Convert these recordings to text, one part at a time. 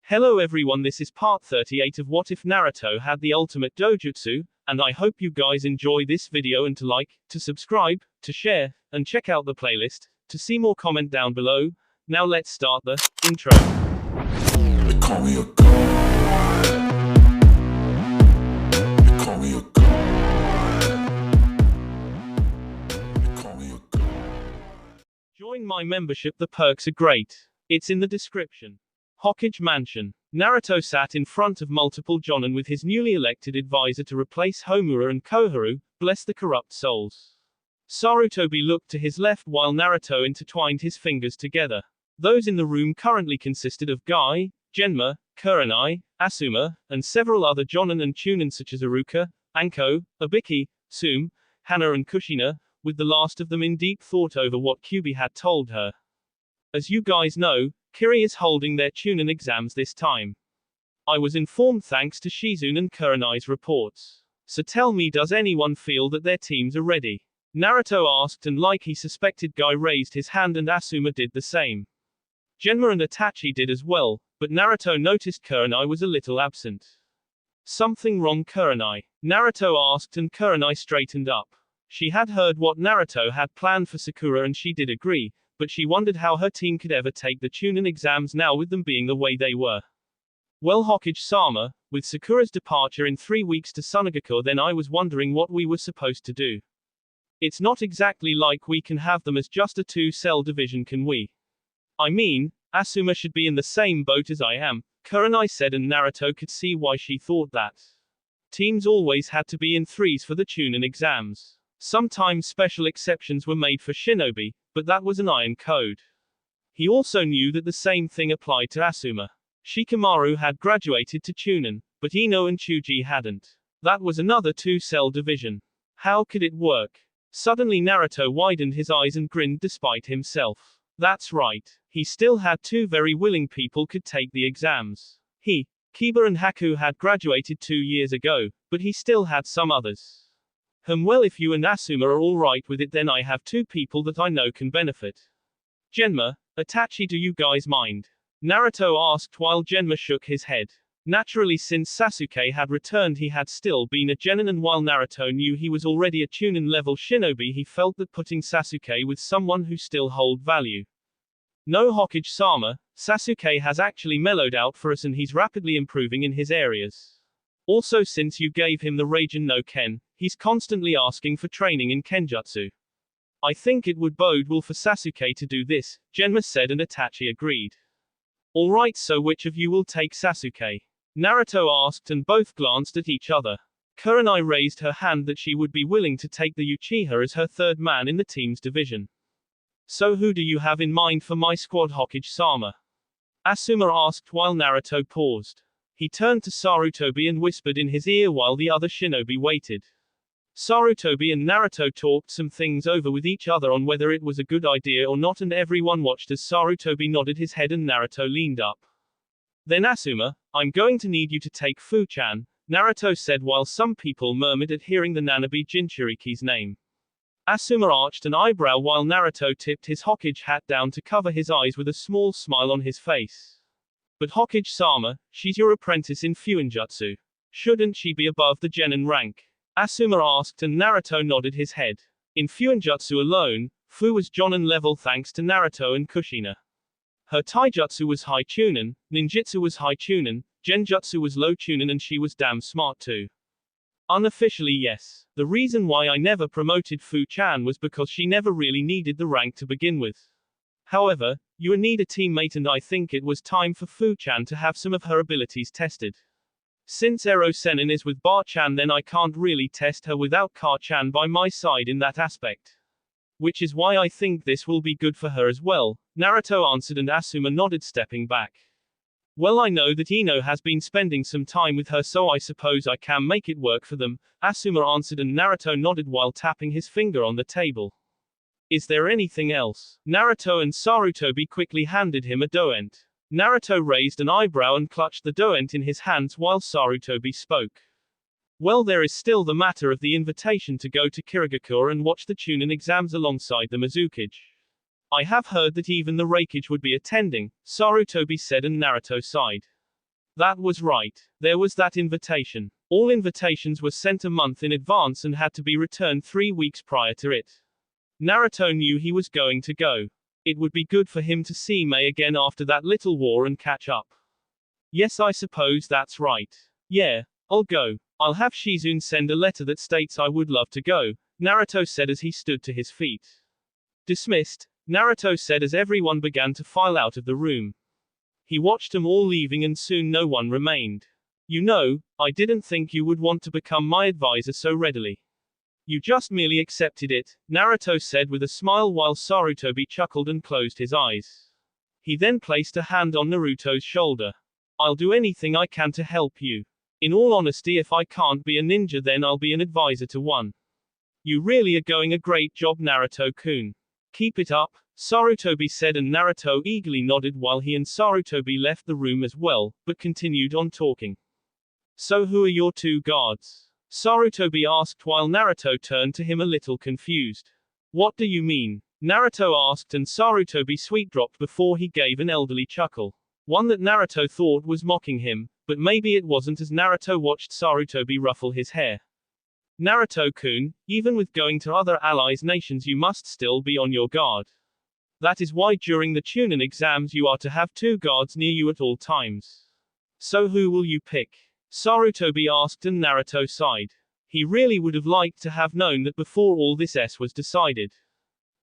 Hello everyone, this is part 38 of What If Naruto Had the Ultimate Dojutsu, and I hope you guys enjoy this video and to like, to subscribe, to share, and check out the playlist, to see more comment down below. Now let's start the intro. They call me a god. They call me a god. They call me a god. Join my membership, the perks are great. It's in the description. Hokage Mansion. Naruto sat in front of multiple Jonin with his newly elected advisor to replace Homura and Koharu, bless the corrupt souls. Sarutobi looked to his left while Naruto intertwined his fingers together. Those in the room currently consisted of Guy, Genma, Kurenai, Asuma, and several other Jonin and Chunin such as Iruka, Anko, Obiki, Tsume, Hana and Kushina, with the last of them in deep thought over what Kyuubi had told her. As you guys know, Kiri is holding their Chunin exams this time. I was informed thanks to Shizune and Kurenai's reports. So tell me, does anyone feel that their teams are ready? Naruto asked, and like he suspected, Guy raised his hand and Asuma did the same. Genma and Itachi did as well, but Naruto noticed Kurenai was a little absent. Something wrong, Kurenai? Naruto asked, and Kurenai straightened up. She had heard what Naruto had planned for Sakura and she did agree, but she wondered how her team could ever take the Chunin exams now with them being the way they were. Well, Hokage-sama, with Sakura's departure in 3 weeks to Sunagakure, then I was wondering what we were supposed to do. It's not exactly like we can have them as just a 2-cell division, can we? I mean, Asuma should be in the same boat as I am, Kurenai said, and Naruto could see why she thought that. Teams always had to be in 3s for the Chunin exams. Sometimes special exceptions were made for Shinobi, but that was an iron code. He also knew that the same thing applied to Asuma. Shikamaru had graduated to Chunin, but Ino and Chuji hadn't. That was another 2-cell division. How could it work? Suddenly Naruto widened his eyes and grinned despite himself. That's right. He still had 2 very willing people could take the exams. Kiba and Haku had graduated 2 years ago, but he still had some others. Well, if you and Asuma are alright with it, then I have 2 people that I know can benefit. Genma, Itachi, do you guys mind? Naruto asked while Genma shook his head. Naturally, since Sasuke had returned, he had still been a Genin, and while Naruto knew he was already a Chunin level shinobi, he felt that putting Sasuke with someone who still hold value. No, Hokage-sama, Sasuke has actually mellowed out for us and he's rapidly improving in his areas. Also, since you gave him the Raijin no Ken, he's constantly asking for training in Kenjutsu. I think it would bode well for Sasuke to do this, Genma said, and Itachi agreed. Alright, so which of you will take Sasuke? Naruto asked, and both glanced at each other. Kurenai raised her hand that she would be willing to take the Uchiha as her third man in the team's division. So who do you have in mind for my squad, Hokage-sama? Asuma asked while Naruto paused. He turned to Sarutobi and whispered in his ear while the other shinobi waited. Sarutobi and Naruto talked some things over with each other on whether it was a good idea or not, and everyone watched as Sarutobi nodded his head and Naruto leaned up. Then Asuma, I'm going to need you to take Fu-chan, Naruto said while some people murmured at hearing the Nanabi Jinchuriki's name. Asuma arched an eyebrow while Naruto tipped his Hokage hat down to cover his eyes with a small smile on his face. But Hokage-sama, she's your apprentice in Fuinjutsu. Shouldn't she be above the Genin rank? Asuma asked, and Naruto nodded his head. In Fuinjutsu alone, Fu was Jonin level thanks to Naruto and Kushina. Her Taijutsu was high Chunin, Ninjutsu was high Chunin, Genjutsu was low Chunin, and she was damn smart too. Unofficially, yes. The reason why I never promoted Fu-chan was because she never really needed the rank to begin with. However, you need a teammate, and I think it was time for Fu-chan to have some of her abilities tested. Since Ero-Sennin is with Bar-chan, then I can't really test her without Ka-chan by my side in that aspect. Which is why I think this will be good for her as well, Naruto answered, and Asuma nodded, stepping back. Well, I know that Ino has been spending some time with her, so I suppose I can make it work for them, Asuma answered, and Naruto nodded while tapping his finger on the table. Is there anything else? Naruto and Sarutobi quickly handed him a doent. Naruto raised an eyebrow and clutched the doent in his hands while Sarutobi spoke. Well, there is still the matter of the invitation to go to Kirigakure and watch the Chunin exams alongside the Mizukage. I have heard that even the Raikage would be attending, Sarutobi said, and Naruto sighed. That was right. There was that invitation. All invitations were sent a month in advance and had to be returned 3 weeks prior to it. Naruto knew he was going to go. It would be good for him to see May again after that little war and catch up. Yes, I suppose that's right. Yeah, I'll go. I'll have Shizune send a letter that states I would love to go, Naruto said as he stood to his feet. Dismissed, Naruto said as everyone began to file out of the room. He watched them all leaving and soon no one remained. You know, I didn't think you would want to become my advisor so readily. You just merely accepted it, Naruto said with a smile while Sarutobi chuckled and closed his eyes. He then placed a hand on Naruto's shoulder. I'll do anything I can to help you. In all honesty, if I can't be a ninja, then I'll be an advisor to one. You really are going a great job, Naruto-kun. Keep it up, Sarutobi said, and Naruto eagerly nodded while he and Sarutobi left the room as well, but continued on talking. So who are your two guards? Sarutobi asked while Naruto turned to him a little confused. What do you mean? Naruto asked, and Sarutobi sweet-dropped before he gave an elderly chuckle. One that Naruto thought was mocking him, but maybe it wasn't as Naruto watched Sarutobi ruffle his hair. Naruto-kun, even with going to other allies' nations you must still be on your guard. That is why during the Chunin exams you are to have two guards near you at all times. So who will you pick? Sarutobi asked, and Naruto sighed. He really would have liked to have known that before all this was decided.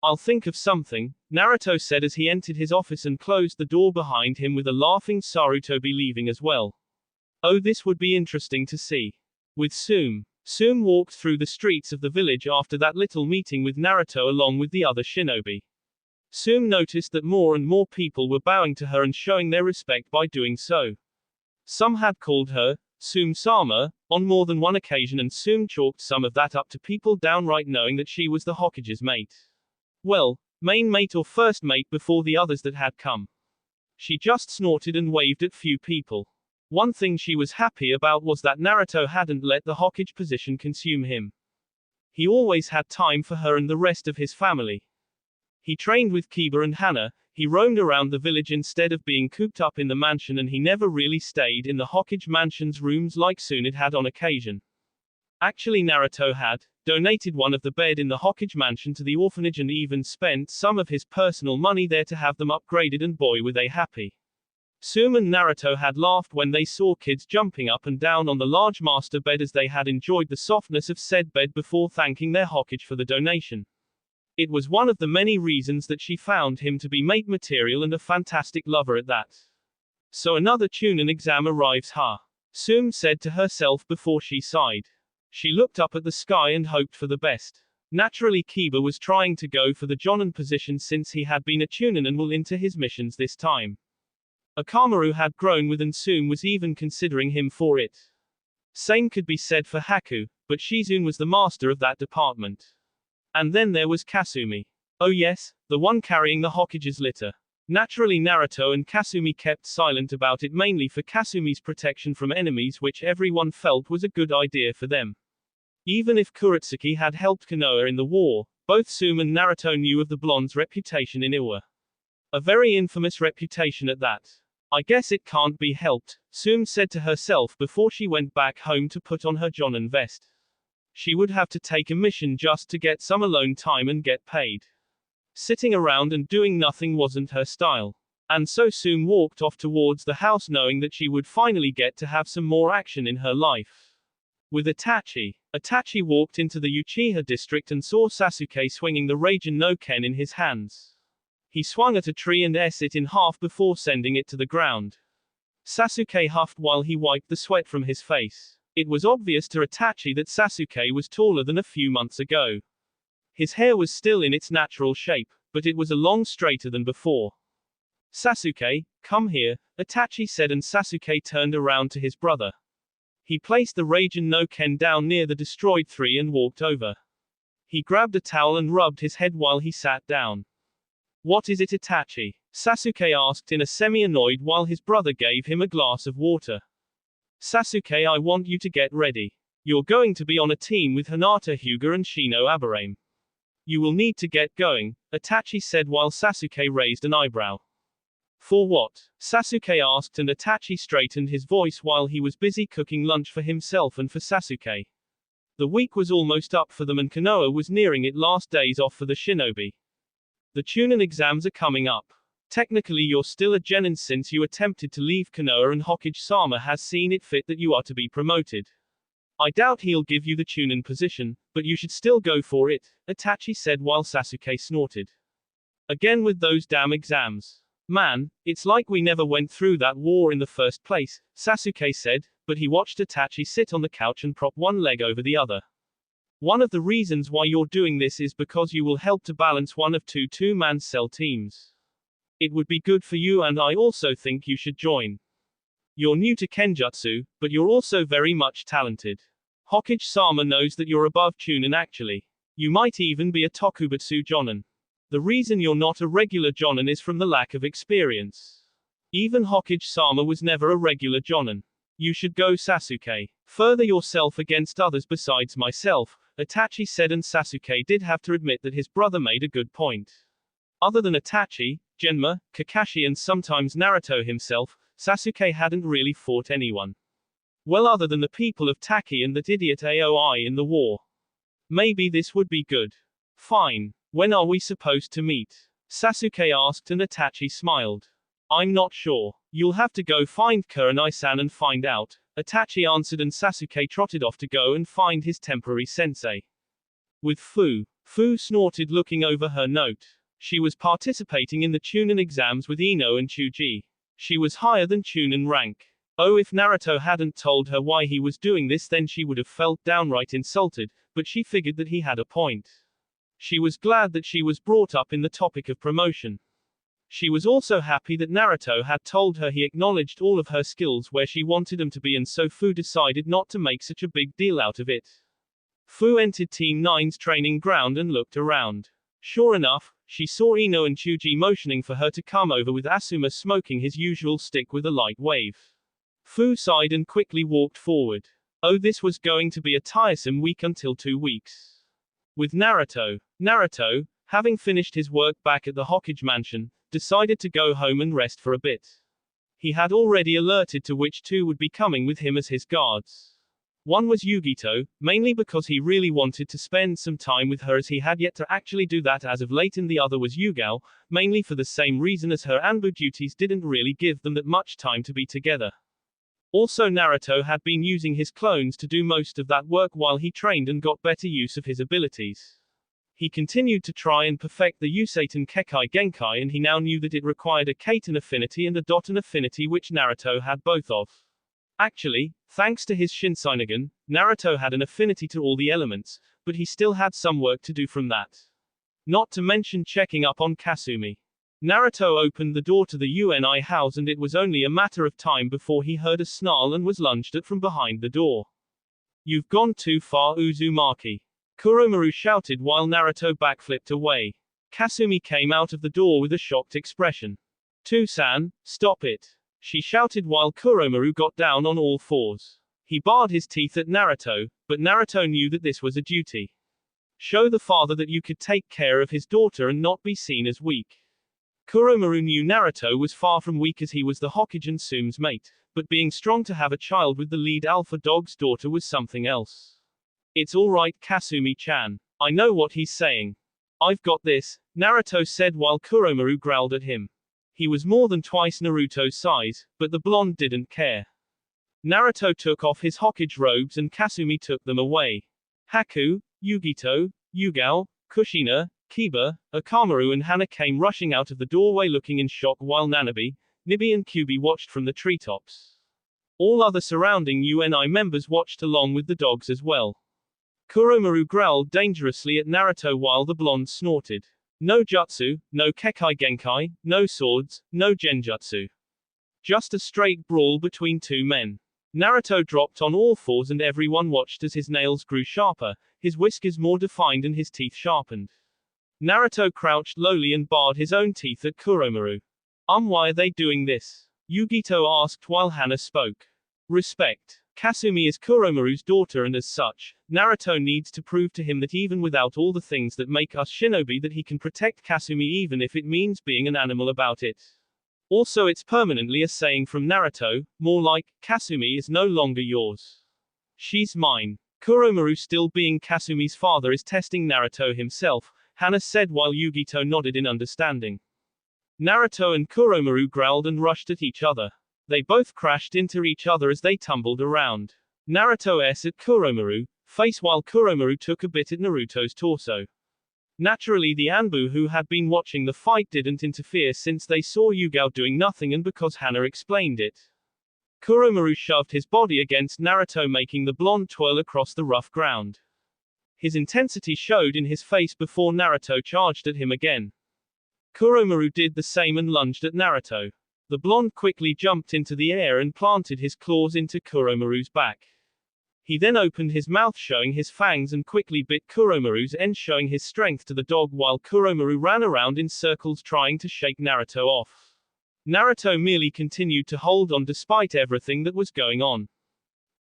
I'll think of something, Naruto said as he entered his office and closed the door behind him with a laughing Sarutobi leaving as well. Oh, this would be interesting to see. With Sume walked through the streets of the village after that little meeting with Naruto along with the other shinobi. Sume noticed that more and more people were bowing to her and showing their respect by doing so. Some had called her Sume-sama on more than one occasion, and Sume chalked some of that up to people downright knowing that she was the Hokage's mate. Well, main mate or first mate before the others that had come. She just snorted and waved at few people. One thing she was happy about was that Naruto hadn't let the Hokage position consume him. He always had time for her and the rest of his family. He trained with Kiba and Hana, he roamed around the village instead of being cooped up in the mansion, and he never really stayed in the Hokage mansion's rooms like Tsunade had on occasion. Actually, Naruto had donated one of the bed in the Hokage mansion to the orphanage and even spent some of his personal money there to have them upgraded, and boy were they happy. Sume and Naruto had laughed when they saw kids jumping up and down on the large master bed, as they had enjoyed the softness of said bed before thanking their Hokage for the donation. It was one of the many reasons that she found him to be mate material and a fantastic lover at that. So another Chunin exam arrives, huh? Sume said to herself before she sighed. She looked up at the sky and hoped for the best. Naturally, Kiba was trying to go for the Jonin position since he had been a Chunin and will into his missions this time. Akamaru had grown with, and Sume was even considering him for it. Same could be said for Haku, but Shizune was the master of that department. And then there was Kasumi. Oh yes, the one carrying the Hokage's litter. Naturally, Naruto and Kasumi kept silent about it, mainly for Kasumi's protection from enemies, which everyone felt was a good idea for them. Even if Kuretsuki had helped Konoha in the war, both Sume and Naruto knew of the blonde's reputation in Iwa. A very infamous reputation at that. I guess it can't be helped, Sume said to herself before she went back home to put on her Jonin vest. She would have to take a mission just to get some alone time and get paid. Sitting around and doing nothing wasn't her style. And so Sume walked off towards the house, knowing that she would finally get to have some more action in her life. With Itachi walked into the Uchiha district and saw Sasuke swinging the Raijin no Ken in his hands. He swung at a tree and it in half before sending it to the ground. Sasuke huffed while he wiped the sweat from his face. It was obvious to Itachi that Sasuke was taller than a few months ago. His hair was still in its natural shape, but it was a long straighter than before. Sasuke, come here, Itachi said, and Sasuke turned around to his brother. He placed the Raijin no Ken down near the destroyed tree and walked over. He grabbed a towel and rubbed his head while he sat down. What is it, Itachi? Sasuke asked in a semi-annoyed while his brother gave him a glass of water. Sasuke, I want you to get ready. You're going to be on a team with Hinata Hyuga and Shino Aburame. You will need to get going, Itachi said while Sasuke raised an eyebrow. For what? Sasuke asked, and Itachi straightened his voice while he was busy cooking lunch for himself and for Sasuke. The week was almost up for them and Konoha was nearing its last days off for the shinobi. The Chunin exams are coming up. Technically you're still a genin since you attempted to leave Konoha and Hokage-sama has seen it fit that you are to be promoted. I doubt he'll give you the Chunin position, but you should still go for it, Itachi said while Sasuke snorted. Again with those damn exams. Man, it's like we never went through that war in the first place, Sasuke said, but he watched Itachi sit on the couch and prop one leg over the other. One of the reasons why you're doing this is because you will help to balance one of two two-man cell teams. It would be good for you and I also think you should join. You're new to Kenjutsu, but you're also very much talented. Hokage-sama knows that you're above Chunin actually. You might even be a Tokubutsu Jonin. The reason you're not a regular Jonin is from the lack of experience. Even Hokage-sama was never a regular Jonin. You should go Sasuke. Further yourself against others besides myself, Itachi said, and Sasuke did have to admit that his brother made a good point. Other than Itachi, Genma, Kakashi and sometimes Naruto himself, Sasuke hadn't really fought anyone. Well, other than the people of Taki and that idiot Aoi in the war. Maybe this would be good. Fine. When are we supposed to meet? Sasuke asked and Itachi smiled. I'm not sure. You'll have to go find Kurenai-san and find out, Itachi answered, and Sasuke trotted off to go and find his temporary sensei. With Fu. Fu snorted looking over her note. She was participating in the Chunin exams with Ino and Chuji. She was higher than Chunin rank. Oh, if Naruto hadn't told her why he was doing this then she would have felt downright insulted, but she figured that he had a point. She was glad that she was brought up in the topic of promotion. She was also happy that Naruto had told her he acknowledged all of her skills where she wanted them to be, and so Fu decided not to make such a big deal out of it. Fu entered Team 9's training ground and looked around. Sure enough, she saw Ino and Chuji motioning for her to come over with Asuma smoking his usual stick with a light wave. Fu sighed and quickly walked forward. Oh, this was going to be a tiresome week until 2 weeks. With Naruto. Naruto, having finished his work back at the Hokage mansion, decided to go home and rest for a bit. He had already alerted to which two would be coming with him as his guards. One was Yugito, mainly because he really wanted to spend some time with her as he had yet to actually do that as of late, and the other was Yugao, mainly for the same reason as her Anbu duties didn't really give them that much time to be together. Also, Naruto had been using his clones to do most of that work while he trained and got better use of his abilities. He continued to try and perfect the Usaten Kekai Genkai, and he now knew that it required a Kaiten affinity and a Doten affinity, which Naruto had both of. Actually, thanks to his Shinseinigan, Naruto had an affinity to all the elements, but he still had some work to do from that. Not to mention checking up on Kasumi. Naruto opened the door to the UNI house and it was only a matter of time before he heard a snarl and was lunged at from behind the door. You've gone too far, Uzumaki. Kuromaru shouted while Naruto backflipped away. Kasumi came out of the door with a shocked expression. "Tusan, stop it," she shouted while Kuromaru got down on all fours. He bared his teeth at Naruto, but Naruto knew that this was a duty. Show the father that you could take care of his daughter and not be seen as weak. Kuromaru knew Naruto was far from weak as he was the Hokage and Tsume's mate, but being strong to have a child with the lead alpha dog's daughter was something else. It's alright, Kasumi-chan. I know what he's saying. I've got this, Naruto said while Kuromaru growled at him. He was more than twice Naruto's size, but the blonde didn't care. Naruto took off his Hokage robes and Kasumi took them away. Haku, Yugito, Yugao, Kushina, Kiba, Akamaru and Hana came rushing out of the doorway looking in shock while Nanabe, Nibi and Kyubi watched from the treetops. All other surrounding UNI members watched along with the dogs as well. Kuromaru growled dangerously at Naruto while the blonde snorted. No jutsu, no Kekai Genkai, no swords, no genjutsu. Just a straight brawl between two men. Naruto dropped on all fours and everyone watched as his nails grew sharper, his whiskers more defined and his teeth sharpened. Naruto crouched lowly and bared his own teeth at Kuromaru. Why are they doing this? Yugito asked while Hana spoke. Respect. Kasumi is Kuromaru's daughter and as such, Naruto needs to prove to him that even without all the things that make us shinobi that he can protect Kasumi even if it means being an animal about it. Also, it's permanently a saying from Naruto, more like, Kasumi is no longer yours. She's mine. Kuromaru, still being Kasumi's father, is testing Naruto himself, Hana said while Yugito nodded in understanding. Naruto and Kuromaru growled and rushed at each other. They both crashed into each other as they tumbled around. Naruto s at Kuromaru, face, while Kuromaru took a bit at Naruto's torso. Naturally, the Anbu who had been watching the fight didn't interfere since they saw Yugao doing nothing and because Hana explained it. Kuromaru shoved his body against Naruto, making the blonde twirl across the rough ground. His intensity showed in his face before Naruto charged at him again. Kuromaru did the same and lunged at Naruto. The blonde quickly jumped into the air and planted his claws into Kuromaru's back. He then opened his mouth showing his fangs and quickly bit Kuromaru's end, showing his strength to the dog, while Kuromaru ran around in circles trying to shake Naruto off. Naruto merely continued to hold on despite everything that was going on.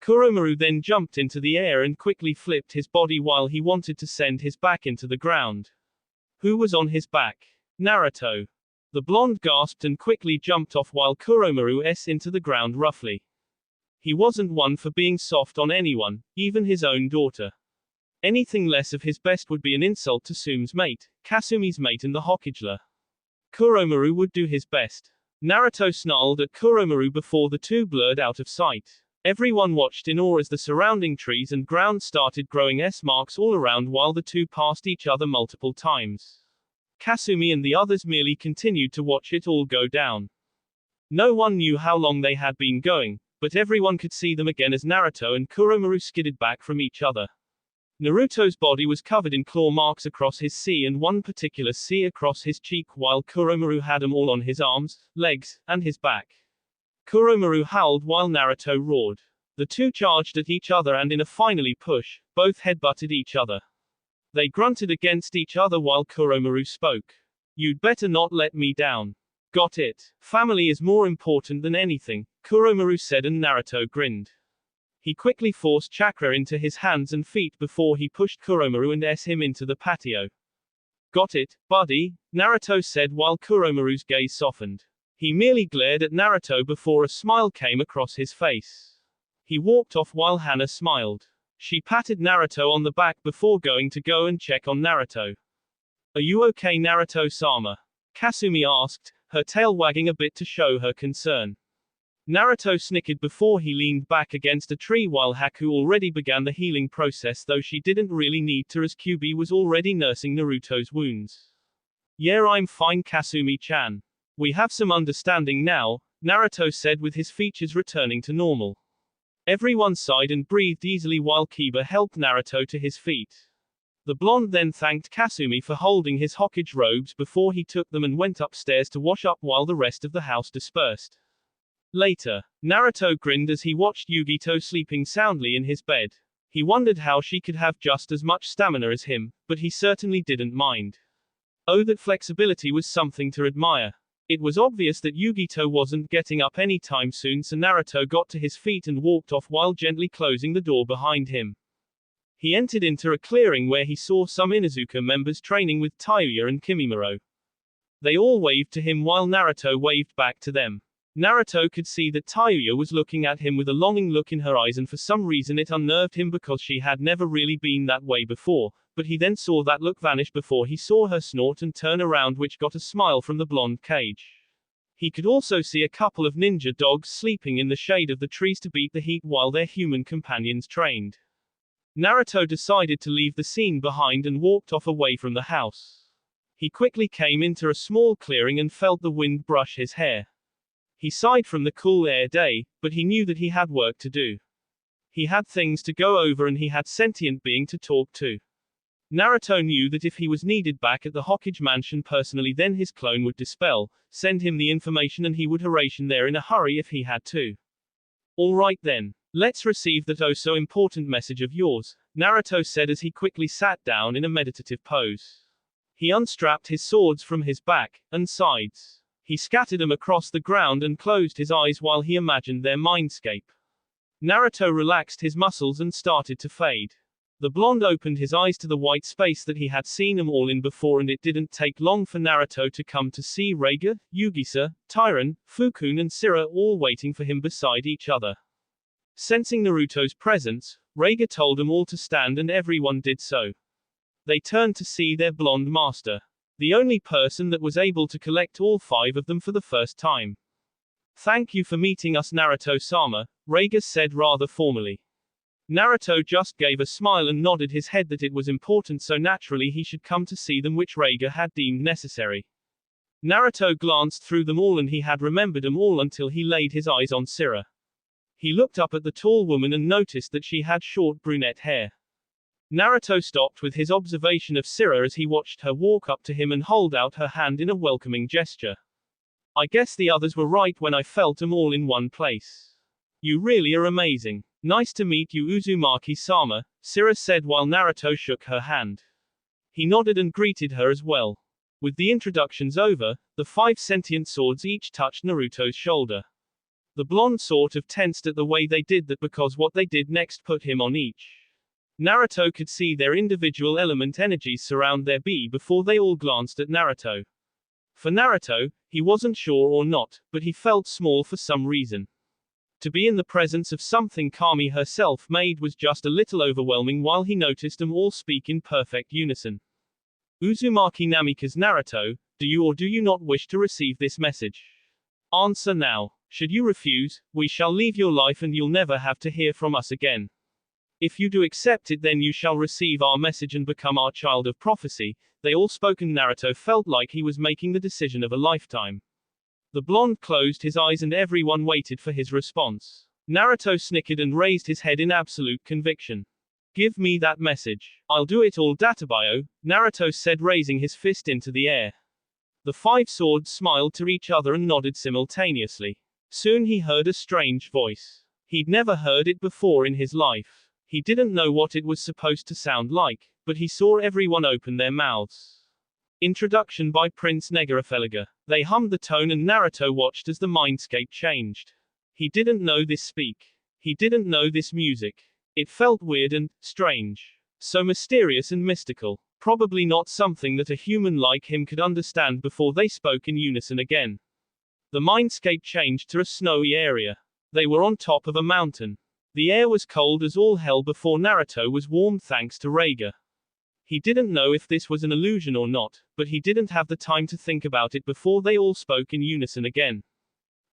Kuromaru then jumped into the air and quickly flipped his body while he wanted to send his back into the ground. Who was on his back? Naruto. The blonde gasped and quickly jumped off while Kuromaru s into the ground roughly. He wasn't one for being soft on anyone, even his own daughter. Anything less of his best would be an insult to Sume's mate, Kasumi's mate and the Hokage. Kuromaru would do his best. Naruto snarled at Kuromaru before the two blurred out of sight. Everyone watched in awe as the surrounding trees and ground started growing S-marks all around while the two passed each other multiple times. Kasumi and the others merely continued to watch it all go down. No one knew how long they had been going, but everyone could see them again as Naruto and Kuromaru skidded back from each other. Naruto's body was covered in claw marks across his C and one particular C across his cheek, while Kuromaru had them all on his arms, legs, and his back. Kuromaru howled while Naruto roared. The two charged at each other and in a finally push, both headbutted each other. They grunted against each other while Kuromaru spoke. You'd better not let me down. Got it. Family is more important than anything, Kuromaru said and Naruto grinned. He quickly forced chakra into his hands and feet before he pushed Kuromaru and him into the patio. Got it, buddy, Naruto said while Kuromaru's gaze softened. He merely glared at Naruto before a smile came across his face. He walked off while Hana smiled. She patted Naruto on the back before going to go and check on Naruto. Are you okay, Naruto-sama? Kasumi asked, her tail wagging a bit to show her concern. Naruto snickered before he leaned back against a tree while Haku already began the healing process, though she didn't really need to as Kyuubi was already nursing Naruto's wounds. Yeah, I'm fine, Kasumi-chan. We have some understanding now, Naruto said with his features returning to normal. Everyone sighed and breathed easily while Kiba helped Naruto to his feet. The blonde then thanked Kasumi for holding his Hokage robes before he took them and went upstairs to wash up while the rest of the house dispersed. Later, Naruto grinned as he watched Yugito sleeping soundly in his bed. He wondered how she could have just as much stamina as him, but he certainly didn't mind. Oh, that flexibility was something to admire. It was obvious that Yugito wasn't getting up anytime soon, so Naruto got to his feet and walked off while gently closing the door behind him. He entered into a clearing where he saw some Inuzuka members training with Tayuya and Kimimaro. They all waved to him while Naruto waved back to them. Naruto could see that Tayuya was looking at him with a longing look in her eyes, and for some reason it unnerved him because she had never really been that way before, but he then saw that look vanish before he saw her snort and turn around, which got a smile from the blonde cage. He could also see a couple of ninja dogs sleeping in the shade of the trees to beat the heat while their human companions trained. Naruto decided to leave the scene behind and walked off away from the house. He quickly came into a small clearing and felt the wind brush his hair. He sighed from the cool air day, but he knew that he had work to do. He had things to go over and he had sentient being to talk to. Naruto knew that if he was needed back at the Hokage mansion personally, then his clone would dispel, send him the information, and he would ration there in a hurry if he had to. Alright then. Let's receive that oh so important message of yours, Naruto said as he quickly sat down in a meditative pose. He unstrapped his swords from his back and sides. He scattered them across the ground and closed his eyes while he imagined their mindscape. Naruto relaxed his muscles and started to fade. The blonde opened his eyes to the white space that he had seen them all in before, and it didn't take long for Naruto to come to see Reiga, Yugisa, Tyron, Fukun and Sira all waiting for him beside each other. Sensing Naruto's presence, Reiga told them all to stand and everyone did so. They turned to see their blonde master. The only person that was able to collect all 5 of them for the first time. "Thank you for meeting us, Naruto-sama," Reiga said rather formally. Naruto just gave a smile and nodded his head that it was important, so naturally he should come to see them, which Reiga had deemed necessary. Naruto glanced through them all and he had remembered them all until he laid his eyes on Sira. He looked up at the tall woman and noticed that she had short brunette hair. Naruto stopped with his observation of Sira as he watched her walk up to him and hold out her hand in a welcoming gesture. "I guess the others were right when I felt them all in one place. You really are amazing. Nice to meet you, Uzumaki-sama," Sira said while Naruto shook her hand. He nodded and greeted her as well. With the introductions over, the 5 sentient swords each touched Naruto's shoulder. The blonde sort of tensed at the way they did that because what they did next put him on each. Naruto could see their individual element energies surround their bee before they all glanced at Naruto. For Naruto, he wasn't sure or not, but he felt small for some reason. To be in the presence of something Kami herself made was just a little overwhelming while he noticed them all speak in perfect unison. "Uzumaki Namikaze Naruto, do you or do you not wish to receive this message? Answer now. Should you refuse, we shall leave your life and you'll never have to hear from us again. If you do accept it, then you shall receive our message and become our child of prophecy." They all spoke and Naruto felt like he was making the decision of a lifetime. The blonde closed his eyes and everyone waited for his response. Naruto snickered and raised his head in absolute conviction. "Give me that message. I'll do it all, Databayo," Naruto said, raising his fist into the air. The 5 swords smiled to each other and nodded simultaneously. Soon he heard a strange voice. He'd never heard it before in his life. He didn't know what it was supposed to sound like, but he saw everyone open their mouths. Introduction by Prince Negarafeliga. They hummed the tone and Naruto watched as the mindscape changed. He didn't know this speak. He didn't know this music. It felt weird and strange. So mysterious and mystical. Probably not something that a human like him could understand before they spoke in unison again. The mindscape changed to a snowy area. They were on top of a mountain. The air was cold as all hell before Naruto was warm thanks to Reiga. He didn't know if this was an illusion or not, but he didn't have the time to think about it before they all spoke in unison again.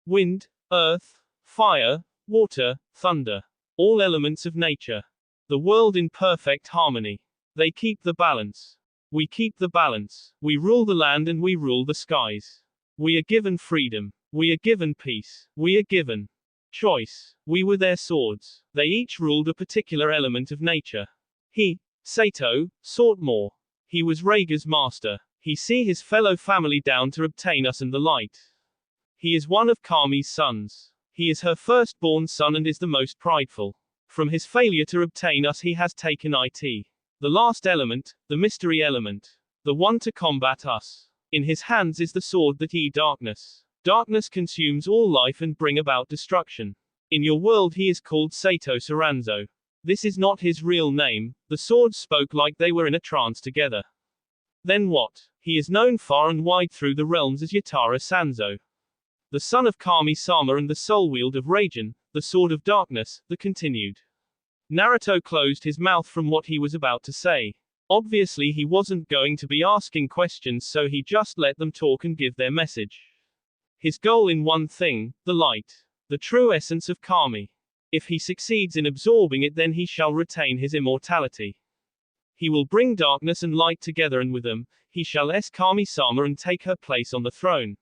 Wind, earth, fire, water, thunder. All elements of nature. The world in perfect harmony. They keep the balance. We keep the balance. We rule the land and we rule the skies. We are given freedom. We are given peace. We are given choice. We were their swords. They each ruled a particular element of nature. He, Sato, sought more. He was Reiga's master. He see his fellow family down to obtain us and the light. He is one of Kami's sons. He is her firstborn son and is the most prideful. From his failure to obtain us he has taken it. The last element, the mystery element. The one to combat us. In his hands is the sword that darkness. Darkness consumes all life and bring about destruction. In your world he is called Sato Saranzo. This is not his real name. The swords spoke like they were in a trance together. Then what? He is known far and wide through the realms as Yatara Sanzo. The son of Kami-sama and the soul wield of Raijin, the sword of darkness, the continued. Naruto closed his mouth from what he was about to say. Obviously he wasn't going to be asking questions, so he just let them talk and give their message. His goal in one thing, the light. The true essence of Kami. If he succeeds in absorbing it, then he shall retain his immortality. He will bring darkness and light together, and with them, he shall Kami-sama and take her place on the throne.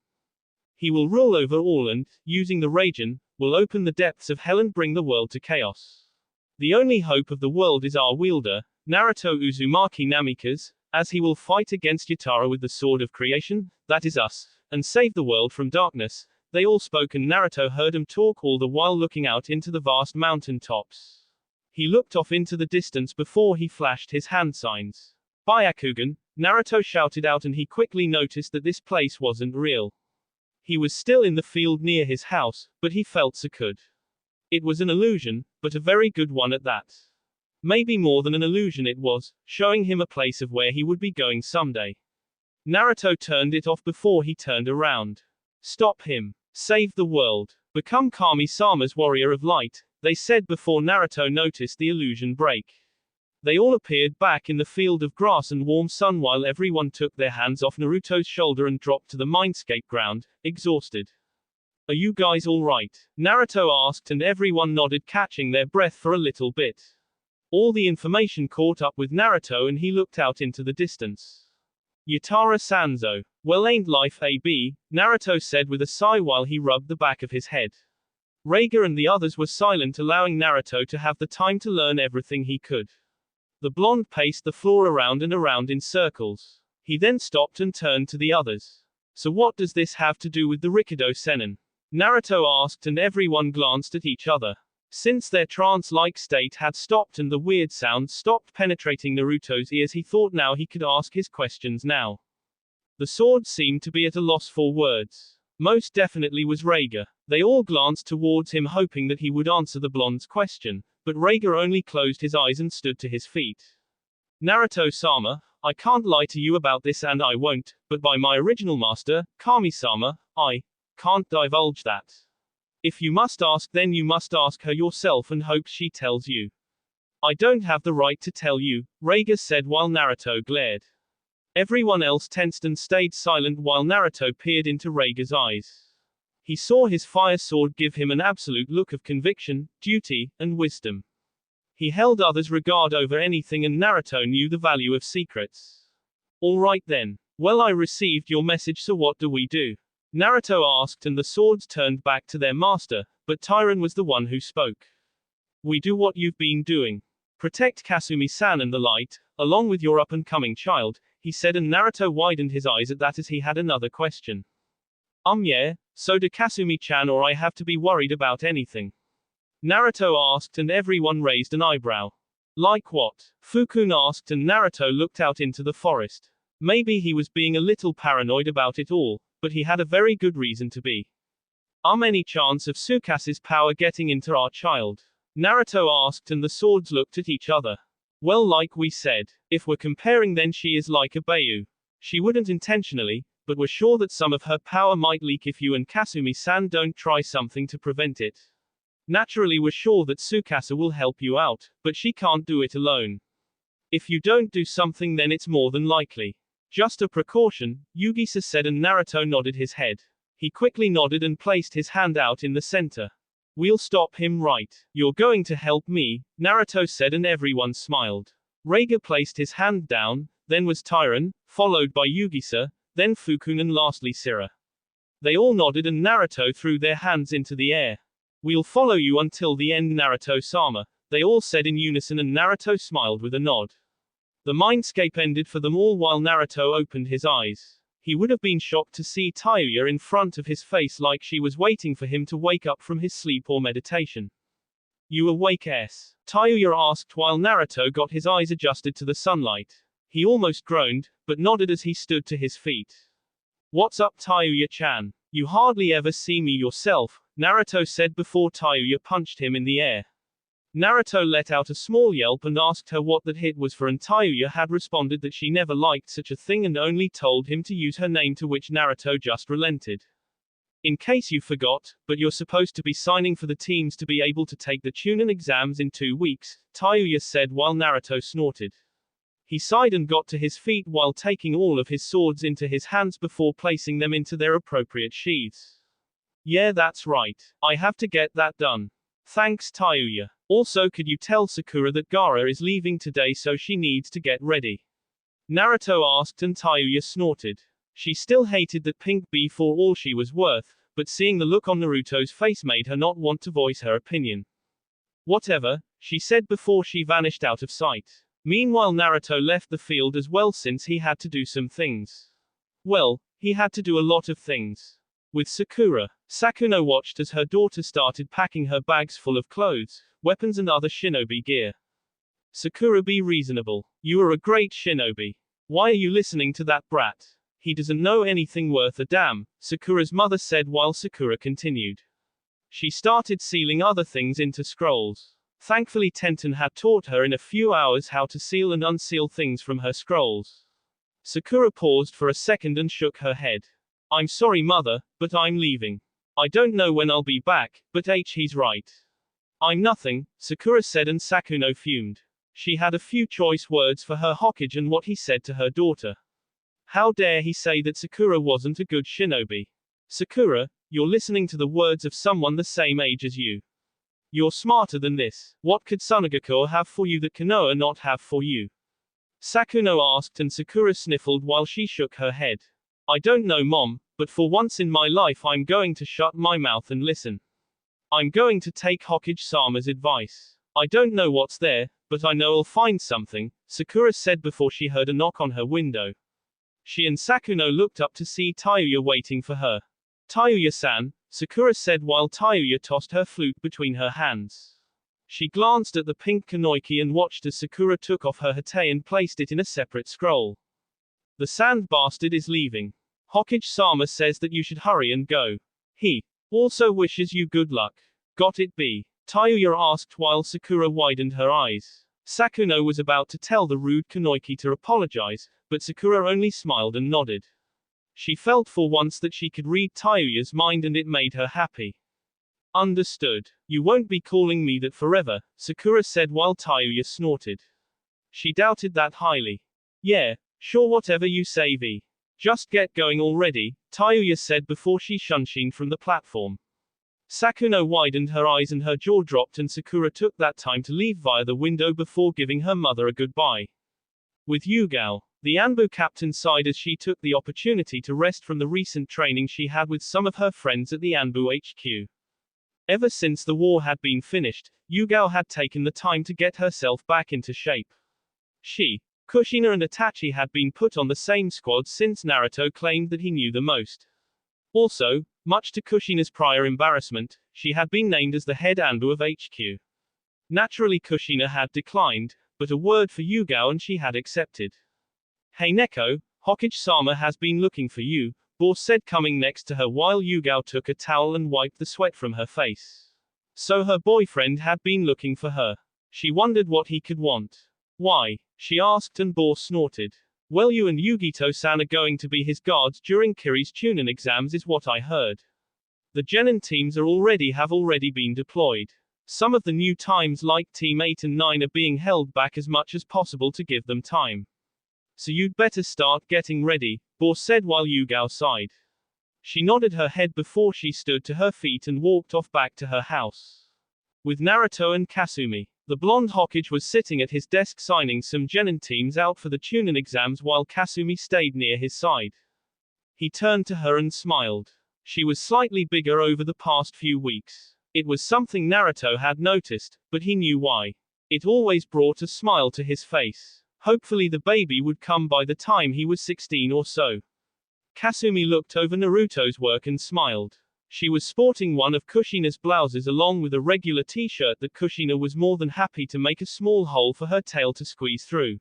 He will rule over all and, using the Raijin, will open the depths of hell and bring the world to chaos. The only hope of the world is our wielder, Naruto Uzumaki Namikaze, as he will fight against Yatara with the sword of creation, that is us, and save the world from darkness. They all spoke and Naruto heard them talk all the while looking out into the vast mountain tops. He looked off into the distance before he flashed his hand signs. Byakugan, Naruto shouted out, and he quickly noticed that this place wasn't real. He was still in the field near his house, but he felt so good. It was an illusion, but a very good one at that. Maybe more than an illusion it was, showing him a place of where he would be going someday. Naruto turned it off before he turned around. Stop him. Save the world. Become Kami-sama's warrior of light, they said before Naruto noticed the illusion break. They all appeared back in the field of grass and warm sun while everyone took their hands off Naruto's shoulder and dropped to the mindscape ground, exhausted. Are you guys alright? Naruto asked and everyone nodded, catching their breath for a little bit. All the information caught up with Naruto and he looked out into the distance. Yatara Sanzo. Well, ain't life a-b, Naruto said with a sigh while he rubbed the back of his head. Reiga and the others were silent, allowing Naruto to have the time to learn everything he could. The blonde paced the floor around and around in circles. He then stopped and turned to the others. So what does this have to do with the Rikudo Sennin? Naruto asked and everyone glanced at each other. Since their trance-like state had stopped and the weird sounds stopped penetrating Naruto's ears, he thought now he could ask his questions now. The sword seemed to be at a loss for words. Most definitely was Reiga. They all glanced towards him hoping that he would answer the blonde's question, but Reiga only closed his eyes and stood to his feet. Naruto-sama, I can't lie to you about this and I won't, but by my original master, Kami-sama, I can't divulge that. If you must ask, then you must ask her yourself and hope she tells you. I don't have the right to tell you, Reiga said while Naruto glared. Everyone else tensed and stayed silent while Naruto peered into Reiga's eyes. He saw his fire sword give him an absolute look of conviction, duty, and wisdom. He held others' regard over anything and Naruto knew the value of secrets. Alright then. Well, I received your message, so what do we do? Naruto asked and the swords turned back to their master, but Tyron was the one who spoke. We do what you've been doing. Protect Kasumi-san and the light, along with your up-and-coming child, he said, and Naruto widened his eyes at that as he had another question. Yeah, so do Kasumi-chan or I have to be worried about anything? Naruto asked and everyone raised an eyebrow. Like what? Fukun asked and Naruto looked out into the forest. Maybe he was being a little paranoid about it all, but he had a very good reason to be. Any chance of Tsukase's power getting into our child? Naruto asked and the swords looked at each other. Well, like we said, if we're comparing, then she is like a Bayu. She wouldn't intentionally, but we're sure that some of her power might leak if you and Kasumi-san don't try something to prevent it. Naturally, we're sure that Tsukasa will help you out, but she can't do it alone. If you don't do something, then it's more than likely. Just a precaution, Yugisa said, and Naruto nodded his head. He quickly nodded and placed his hand out in the center. We'll stop him, right? You're going to help me, Naruto said, and everyone smiled. Reiga placed his hand down, then was Tyron, followed by Yugisa, then Fukun and lastly Sira. They all nodded and Naruto threw their hands into the air. We'll follow you until the end, Naruto-sama, they all said in unison, and Naruto smiled with a nod. The mindscape ended for them all while Naruto opened his eyes. He would have been shocked to see Tayuya in front of his face, like she was waiting for him to wake up from his sleep or meditation. You awake, S? Tayuya asked while Naruto got his eyes adjusted to the sunlight. He almost groaned, but nodded as he stood to his feet. What's up, Tayuya-chan? You hardly ever see me yourself, Naruto said before Tayuya punched him in the air. Naruto let out a small yelp and asked her what that hit was for, and Tayuya had responded that she never liked such a thing and only told him to use her name, to which Naruto just relented. In case you forgot, but you're supposed to be signing for the teams to be able to take the Chunin exams in 2 weeks, Tayuya said while Naruto snorted. He sighed and got to his feet while taking all of his swords into his hands before placing them into their appropriate sheaths. Yeah, that's right. I have to get that done. Thanks, Tayuya. Also, could you tell Sakura that Gaara is leaving today, so she needs to get ready? Naruto asked and Tayuya snorted. She still hated that pink bee for all she was worth, but seeing the look on Naruto's face made her not want to voice her opinion. Whatever, she said before she vanished out of sight. Meanwhile, Naruto left the field as well, since he had to do some things. Well, he had to do a lot of things. With Sakura, Sakuno watched as her daughter started packing her bags full of clothes, weapons and other shinobi gear. Sakura, be reasonable. You are a great shinobi. Why are you listening to that brat? He doesn't know anything worth a damn, Sakura's mother said while Sakura continued. She started sealing other things into scrolls. Thankfully Tenten had taught her in a few hours how to seal and unseal things from her scrolls. Sakura paused for a second and shook her head. I'm sorry mother, but I'm leaving. I don't know when I'll be back, but he's right. I'm nothing, Sakura said, and Sakuno fumed. She had a few choice words for her Hokage and what he said to her daughter. How dare he say that Sakura wasn't a good shinobi? Sakura, you're listening to the words of someone the same age as you. You're smarter than this. What could Tsunagakure have for you that Konoha not have for you? Sakuno asked, and Sakura sniffled while she shook her head. I don't know mom, but for once in my life I'm going to shut my mouth and listen. I'm going to take Hokage-sama's advice. I don't know what's there, but I know I'll find something, Sakura said before she heard a knock on her window. She and Sakuno looked up to see Tayuya waiting for her. Tayuya-san, Sakura said while Tayuya tossed her flute between her hands. She glanced at the pink kanoiki and watched as Sakura took off her hate and placed it in a separate scroll. The sand bastard is leaving. Hokage-sama says that you should hurry and go. He also wishes you good luck. Got it B? Tayuya asked while Sakura widened her eyes. Sakuno was about to tell the rude kanoiki to apologize, but Sakura only smiled and nodded. She felt for once that she could read Tayuya's mind and it made her happy. Understood. You won't be calling me that forever, Sakura said while Tayuya snorted. She doubted that highly. Yeah, sure, whatever you say V. Just get going already, Tayuya said before she shunshined from the platform. Sakuno widened her eyes and her jaw dropped, and Sakura took that time to leave via the window before giving her mother a goodbye. With Yugao, the Anbu captain sighed as she took the opportunity to rest from the recent training she had with some of her friends at the Anbu HQ. Ever since the war had been finished, Yugao had taken the time to get herself back into shape. She, Kushina and Itachi had been put on the same squad since Naruto claimed that he knew the most. Also, much to Kushina's prior embarrassment, she had been named as the head Anbu of HQ. Naturally Kushina had declined, but a word for Yugao and she had accepted. Hey Neko, Hokage-sama has been looking for you, Boss said coming next to her while Yugao took a towel and wiped the sweat from her face. So her boyfriend had been looking for her. She wondered what he could want. Why? She asked and Boss snorted. Well, you and Yugito-san are going to be his guards during Kiri's Chunin exams is what I heard. The Genin teams have already been deployed. Some of the new times like Team 8 and 9 are being held back as much as possible to give them time. So you'd better start getting ready, Boss said while Yugao sighed. She nodded her head before she stood to her feet and walked off back to her house. With Naruto and Kasumi, the blonde Hokage was sitting at his desk signing some Genin teams out for the Chunin exams while Kasumi stayed near his side. He turned to her and smiled. She was slightly bigger over the past few weeks. It was something Naruto had noticed, but he knew why. It always brought a smile to his face. Hopefully the baby would come by the time he was 16 or so. Kasumi looked over Naruto's work and smiled. She was sporting one of Kushina's blouses along with a regular t-shirt that Kushina was more than happy to make a small hole for her tail to squeeze through.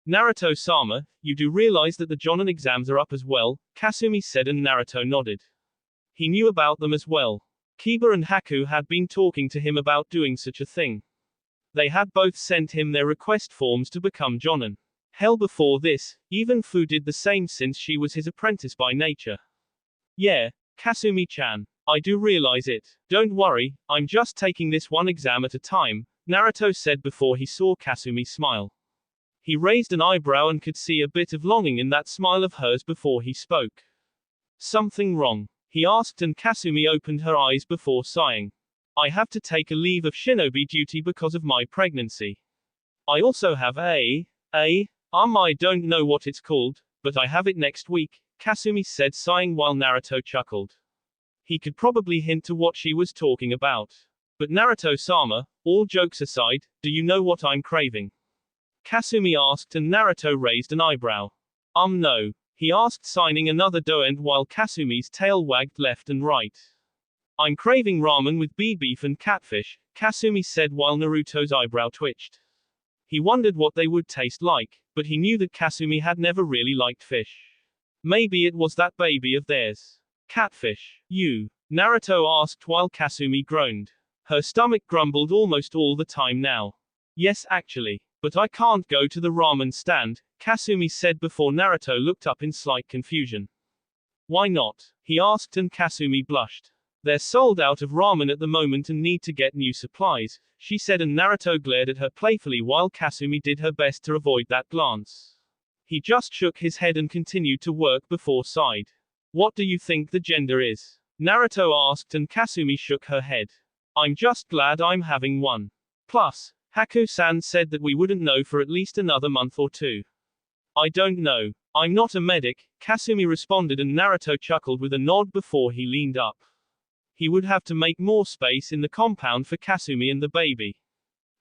Naruto-sama, you do realize that the Jonin exams are up as well, Kasumi said and Naruto nodded. He knew about them as well. Kiba and Haku had been talking to him about doing such a thing. They had both sent him their request forms to become Jonin. Hell, before this, even Fu did the same since she was his apprentice by nature. Yeah, Kasumi-chan, I do realize it. Don't worry, I'm just taking this one exam at a time, Naruto said before he saw Kasumi smile. He raised an eyebrow and could see a bit of longing in that smile of hers before he spoke. Something wrong? He asked and Kasumi opened her eyes before sighing. I have to take a leave of shinobi duty because of my pregnancy. I also have I don't know what it's called, but I have it next week, Kasumi said sighing while Naruto chuckled. He could probably hint to what she was talking about. But Naruto-sama, all jokes aside, do you know what I'm craving? Kasumi asked and Naruto raised an eyebrow. No. He asked signing another doend while Kasumi's tail wagged left and right. I'm craving ramen with bee beef and catfish, Kasumi said while Naruto's eyebrow twitched. He wondered what they would taste like, but he knew that Kasumi had never really liked fish. Maybe it was that baby of theirs. Catfish. You? Naruto asked while Kasumi groaned. Her stomach grumbled almost all the time now. Yes, actually. But I can't go to the ramen stand, Kasumi said before Naruto looked up in slight confusion. Why not? He asked and Kasumi blushed. They're sold out of ramen at the moment and need to get new supplies, she said, and Naruto glared at her playfully while Kasumi did her best to avoid that glance. He just shook his head and continued to work before sighed. What do you think the gender is? Naruto asked and Kasumi shook her head. I'm just glad I'm having one. Plus, Haku-san said that we wouldn't know for at least another month or two. I don't know. I'm not a medic, Kasumi responded, and Naruto chuckled with a nod before he leaned up. He would have to make more space in the compound for Kasumi and the baby.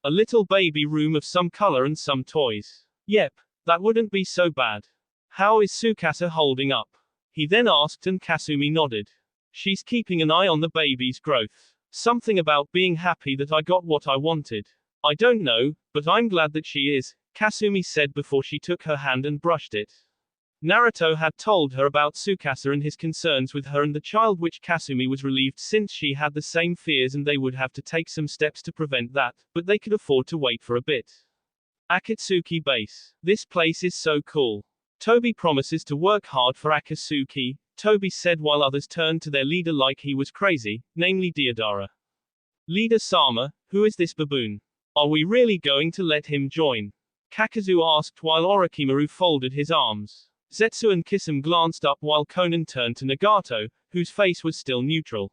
A little baby room of some color and some toys. Yep, that wouldn't be so bad. How is Tsukasa holding up? He then asked and Kasumi nodded. She's keeping an eye on the baby's growth. Something about being happy that I got what I wanted. I don't know, but I'm glad that she is, Kasumi said before she took her hand and brushed it. Naruto had told her about Tsukasa and his concerns with her and the child, which Kasumi was relieved since she had the same fears and they would have to take some steps to prevent that, but they could afford to wait for a bit. Akatsuki Base. This place is so cool. Toby promises to work hard for Akatsuki, Toby said while others turned to their leader like he was crazy, namely Deodara. Leader Sama, who is this baboon? Are we really going to let him join? Kakazu asked while Orochimaru folded his arms. Zetsu and Kisame glanced up while Konan turned to Nagato, whose face was still neutral.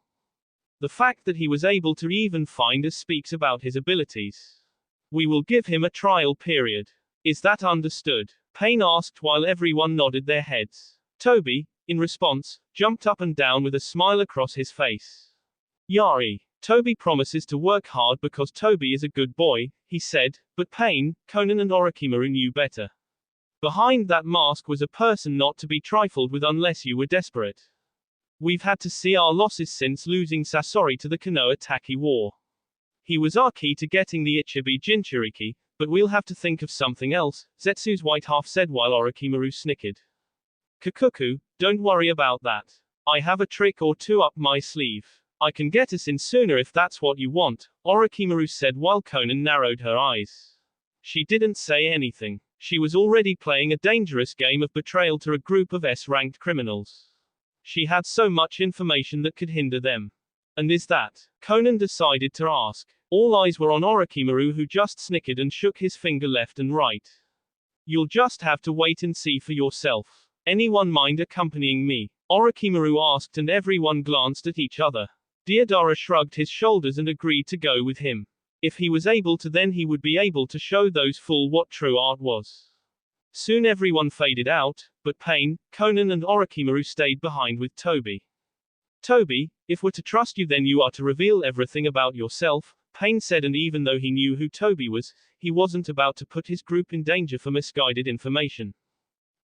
The fact that he was able to even find us speaks about his abilities. We will give him a trial period. Is that understood? Pain asked while everyone nodded their heads. Toby, in response, jumped up and down with a smile across his face. Yari. Toby promises to work hard because Toby is a good boy, he said, but Pain, Konan and Orochimaru knew better. Behind that mask was a person not to be trifled with unless you were desperate. We've had to see our losses since losing Sasori to the Konoha Taki War. He was our key to getting the Ichibi Jinchuriki, but we'll have to think of something else, Zetsu's white half said while Orochimaru snickered. Kikuku, don't worry about that. I have a trick or two up my sleeve. I can get us in sooner if that's what you want, Orochimaru said while Konan narrowed her eyes. She didn't say anything. She was already playing a dangerous game of betrayal to a group of S-ranked criminals. She had so much information that could hinder them. And is that? Konan decided to ask. All eyes were on Orochimaru, who just snickered and shook his finger left and right. You'll just have to wait and see for yourself. Anyone mind accompanying me? Orochimaru asked and everyone glanced at each other. Deodara shrugged his shoulders and agreed to go with him. If he was able to, then he would be able to show those fools what true art was. Soon everyone faded out, but Pain, Konan and Orochimaru stayed behind with Toby. Toby, if we're to trust you, then you are to reveal everything about yourself, Pain said, and even though he knew who Toby was, he wasn't about to put his group in danger for misguided information.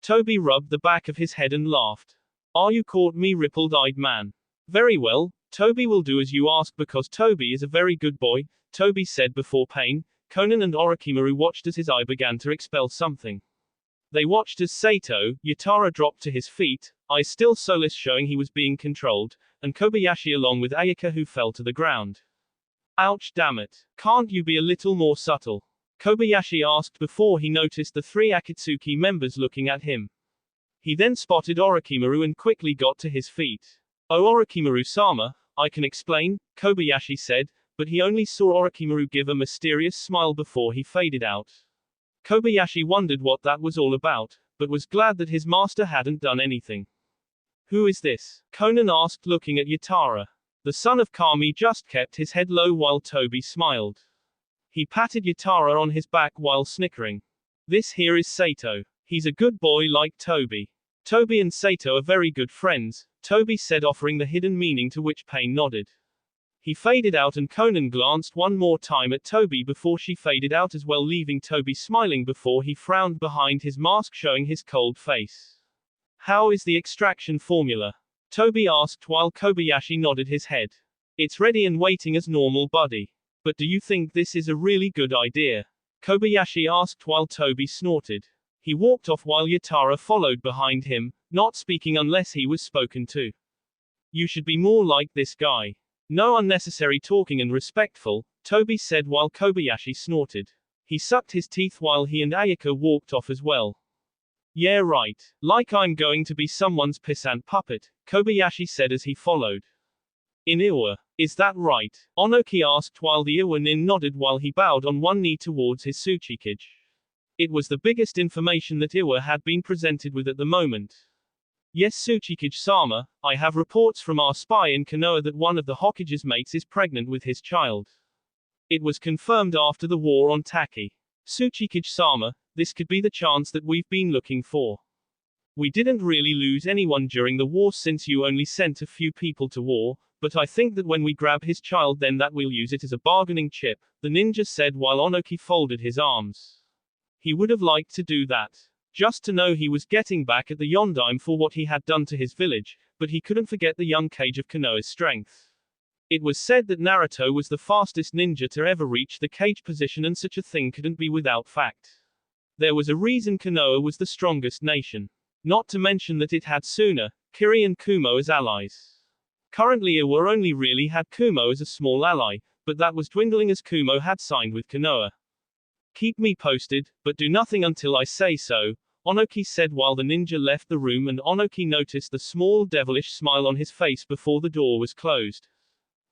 Toby rubbed the back of his head and laughed. Are you caught me, rippled-eyed man? Very well, Toby will do as you ask because Toby is a very good boy, Toby said before Pain, Konan and Orochimaru watched as his eye began to expel something. They watched as Sato, Yatara dropped to his feet, eyes still soulless showing he was being controlled, and Kobayashi along with Ayaka who fell to the ground. Ouch, damn it. Can't you be a little more subtle? Kobayashi asked before he noticed the three Akatsuki members looking at him. He then spotted Orochimaru and quickly got to his feet. Oh, Orochimaru-sama, I can explain, Kobayashi said, but he only saw Orochimaru give a mysterious smile before he faded out. Kobayashi wondered what that was all about, but was glad that his master hadn't done anything. Who is this? Konan asked looking at Yatara. The son of Kami just kept his head low while Toby smiled. He patted Yatara on his back while snickering. This here is Sato. He's a good boy like Toby. Toby and Sato are very good friends, Toby said, offering the hidden meaning to which Pain nodded. He faded out and Konan glanced one more time at Toby before she faded out as well, leaving Toby smiling before he frowned behind his mask showing his cold face. How is the extraction formula? Toby asked while Kobayashi nodded his head. It's ready and waiting as normal, buddy. But do you think this is a really good idea? Kobayashi asked while Toby snorted. He walked off while Yatara followed behind him, not speaking unless he was spoken to. You should be more like this guy. No unnecessary talking and respectful, Toby said while Kobayashi snorted. He sucked his teeth while he and Ayaka walked off as well. Yeah right. Like I'm going to be someone's pissant puppet, Kobayashi said as he followed. In Iwa. Is that right? Onoki asked while the Iwa nin nodded while he bowed on one knee towards his Tsuchikage. It was the biggest information that Iwa had been presented with at the moment. Yes Tsuchikage-sama, I have reports from our spy in Konoha that one of the Hokage's mates is pregnant with his child. It was confirmed after the war on Taki. Tsuchikage-sama, this could be the chance that we've been looking for. We didn't really lose anyone during the war since you only sent a few people to war, but I think that when we grab his child then that we'll use it as a bargaining chip, the ninja said while Onoki folded his arms. He would have liked to do that. Just to know he was getting back at the Yondaime for what he had done to his village, but he couldn't forget the young Kage of Konoha's strength. It was said that Naruto was the fastest ninja to ever reach the Kage position and such a thing couldn't be without fact. There was a reason Konoha was the strongest nation. Not to mention that it had Suna, Kiri and Kumo as allies. Currently Iwa only really had Kumo as a small ally, but that was dwindling as Kumo had signed with Konoha. Keep me posted, but do nothing until I say so, Onoki said while the ninja left the room and Onoki noticed the small devilish smile on his face before the door was closed.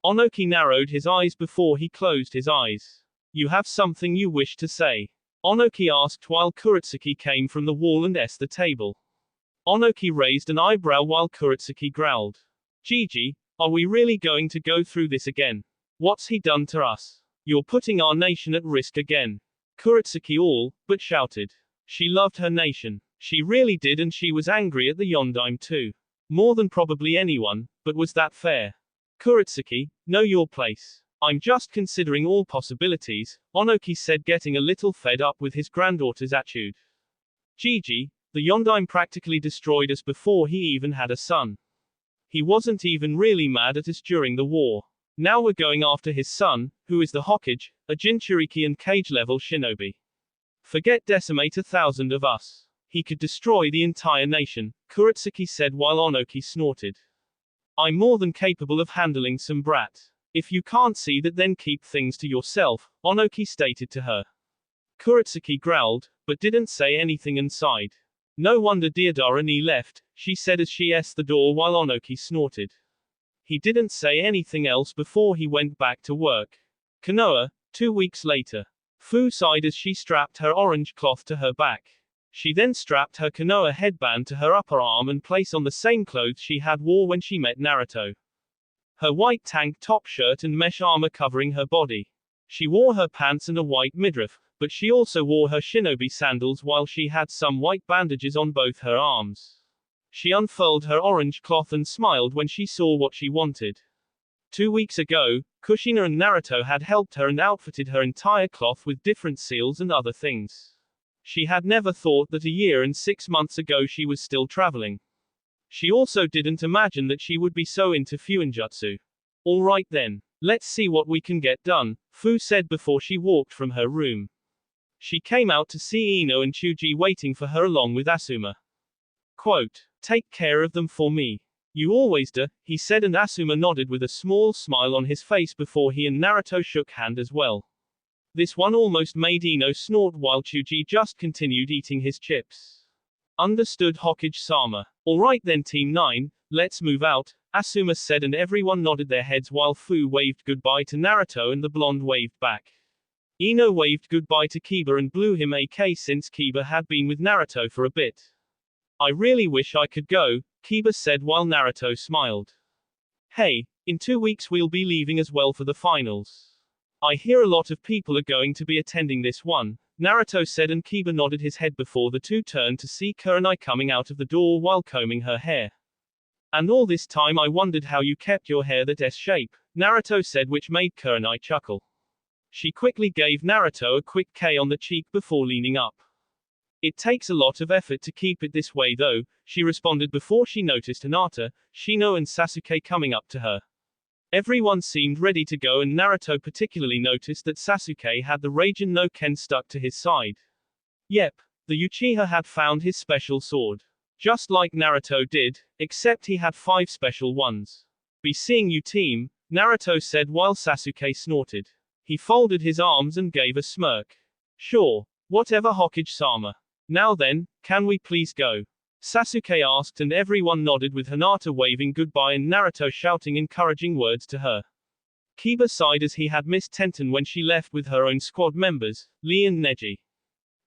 Onoki narrowed his eyes before he closed his eyes. You have something you wish to say? Onoki asked while Kuretsuki came from the wall and the table. Onoki raised an eyebrow while Kuretsuki growled. Gigi, are we really going to go through this again? What's he done to us? You're putting our nation at risk again. Kuretsuki all but shouted. She loved her nation. She really did and she was angry at the Yondaime too. More than probably anyone, but was that fair? Kuretsuki, know your place. I'm just considering all possibilities, Onoki said getting a little fed up with his granddaughter's attitude. Gigi, the Yondaime practically destroyed us before he even had a son. He wasn't even really mad at us during the war. Now we're going after his son, who is the Hokage, a Jinchuriki and Kage level shinobi. Forget decimate 1,000 of us. He could destroy the entire nation, Kuretsuki said while Onoki snorted. I'm more than capable of handling some brat. If you can't see that then keep things to yourself, Onoki stated to her. Kuretsuki growled, but didn't say anything and sighed. No wonder Deodara ni left, she said as she s the door while Onoki snorted. He didn't say anything else before he went back to work. Konoha, 2 weeks later. Fu sighed as she strapped her orange cloth to her back. She then strapped her Konoha headband to her upper arm and placed on the same clothes she had wore when she met Naruto. Her white tank top shirt and mesh armor covering her body. She wore her pants and a white midriff, but she also wore her shinobi sandals while she had some white bandages on both her arms. She unfurled her orange cloth and smiled when she saw what she wanted. 2 weeks ago, Kushina and Naruto had helped her and outfitted her entire cloth with different seals and other things. She had never thought that a year and 6 months ago she was still traveling. She also didn't imagine that she would be so into fuinjutsu. Alright then. Let's see what we can get done, Fu said before she walked from her room. She came out to see Ino and Chuji waiting for her along with Asuma. Quote, take care of them for me. You always do, he said and Asuma nodded with a small smile on his face before he and Naruto shook hand as well. This one almost made Ino snort while Chuji just continued eating his chips. Understood Hokage-sama. Alright then Team 9, let's move out, Asuma said and everyone nodded their heads while Fu waved goodbye to Naruto and the blonde waved back. Ino waved goodbye to Kiba and blew him a kiss since Kiba had been with Naruto for a bit. I really wish I could go, Kiba said while Naruto smiled. Hey, in 2 weeks we'll be leaving as well for the finals. I hear a lot of people are going to be attending this one, Naruto said and Kiba nodded his head before the two turned to see Kurenai coming out of the door while combing her hair. And all this time I wondered how you kept your hair that S-shape, Naruto said which made Kurenai chuckle. She quickly gave Naruto a quick K on the cheek before leaning up. It takes a lot of effort to keep it this way though, she responded before she noticed Hinata, Shino and Sasuke coming up to her. Everyone seemed ready to go and Naruto particularly noticed that Sasuke had the Raijin no Ken stuck to his side. Yep, the Uchiha had found his special sword. Just like Naruto did, except he had 5 special ones. Be seeing you team, Naruto said while Sasuke snorted. He folded his arms and gave a smirk. Sure. Whatever Hokage-sama. Now then, can we please go? Sasuke asked and everyone nodded with Hinata waving goodbye and Naruto shouting encouraging words to her. Kiba sighed as he had missed Tenten when she left with her own squad members, Lee and Neji.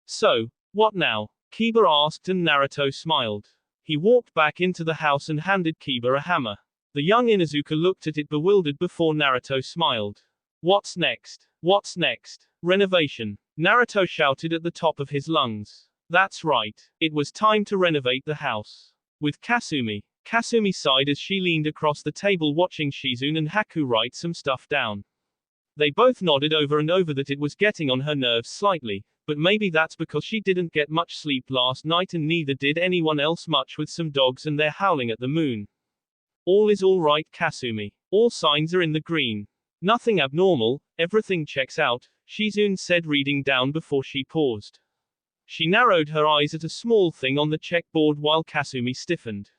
So, what now? Kiba asked and Naruto smiled. He walked back into the house and handed Kiba a hammer. The young Inuzuka looked at it bewildered before Naruto smiled. What's next? What's next? Renovation. Naruto shouted at the top of his lungs. That's right. It was time to renovate the house. With Kasumi. Kasumi sighed as she leaned across the table watching Shizune and Haku write some stuff down. They both nodded over and over that it was getting on her nerves slightly, but maybe that's because she didn't get much sleep last night and neither did anyone else much with some dogs and they're howling at the moon. All is all right, Kasumi. All signs are in the green. Nothing abnormal, everything checks out, Shizune said reading down before she paused. She narrowed her eyes at a small thing on the checkboard while Kasumi stiffened.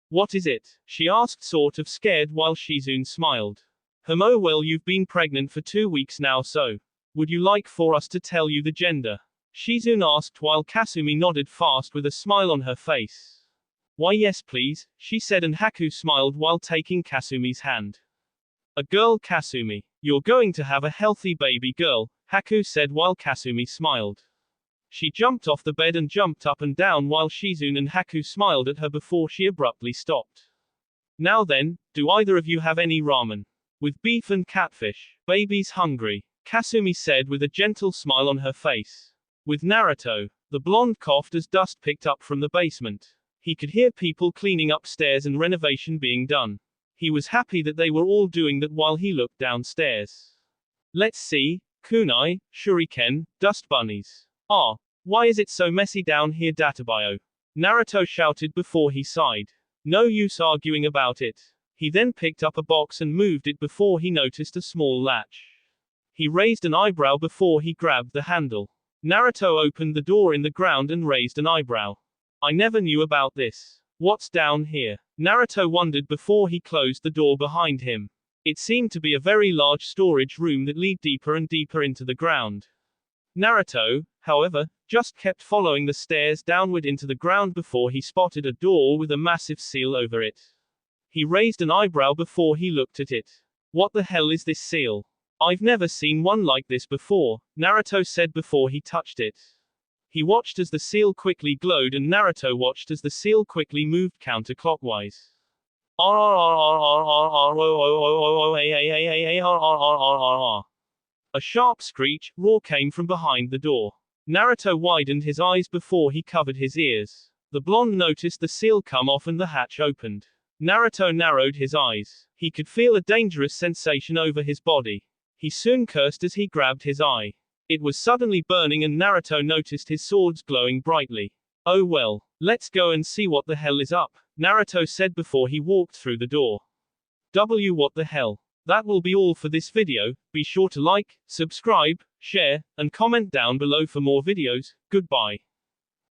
What is it? She asked sort of scared while Shizune smiled. Oh well you've been pregnant for 2 weeks now so. Would you like for us to tell you the gender? Shizune asked while Kasumi nodded fast with a smile on her face. Why yes please, she said and Haku smiled while taking Kasumi's hand. A girl Kasumi. You're going to have a healthy baby girl, Haku said while Kasumi smiled. She jumped off the bed and jumped up and down while Shizune and Haku smiled at her before she abruptly stopped. Now then, do either of you have any ramen? With beef and catfish. Baby's hungry, Kasumi said with a gentle smile on her face. With Naruto. The blonde coughed as dust picked up from the basement. He could hear people cleaning upstairs and renovation being done. He was happy that they were all doing that while he looked downstairs. Let's see. Kunai, shuriken, dust bunnies. Ah. Why is it so messy down here Databayo? Naruto shouted before he sighed. No use arguing about it. He then picked up a box and moved it before he noticed a small latch. He raised an eyebrow before he grabbed the handle. Naruto opened the door in the ground and raised an eyebrow. I never knew about this. What's down here? Naruto wondered before he closed the door behind him. It seemed to be a very large storage room that led deeper and deeper into the ground. Naruto, however, just kept following the stairs downward into the ground before he spotted a door with a massive seal over it. He raised an eyebrow before he looked at it. What the hell is this seal? I've never seen one like this before, Naruto said before he touched it. He watched as the seal quickly glowed and Naruto watched as the seal quickly moved counterclockwise. A sharp screech, roar came from behind the door. Naruto widened his eyes before he covered his ears. The blonde noticed the seal come off and the hatch opened. Naruto narrowed his eyes. He could feel a dangerous sensation over his body. He soon cursed as he grabbed his eye. It was suddenly burning and Naruto noticed his swords glowing brightly. Oh well, let's go and see what the hell is up, Naruto said before he walked through the door. What the hell? That will be all for this video. Be sure to like, subscribe, share, and comment down below for more videos. Goodbye.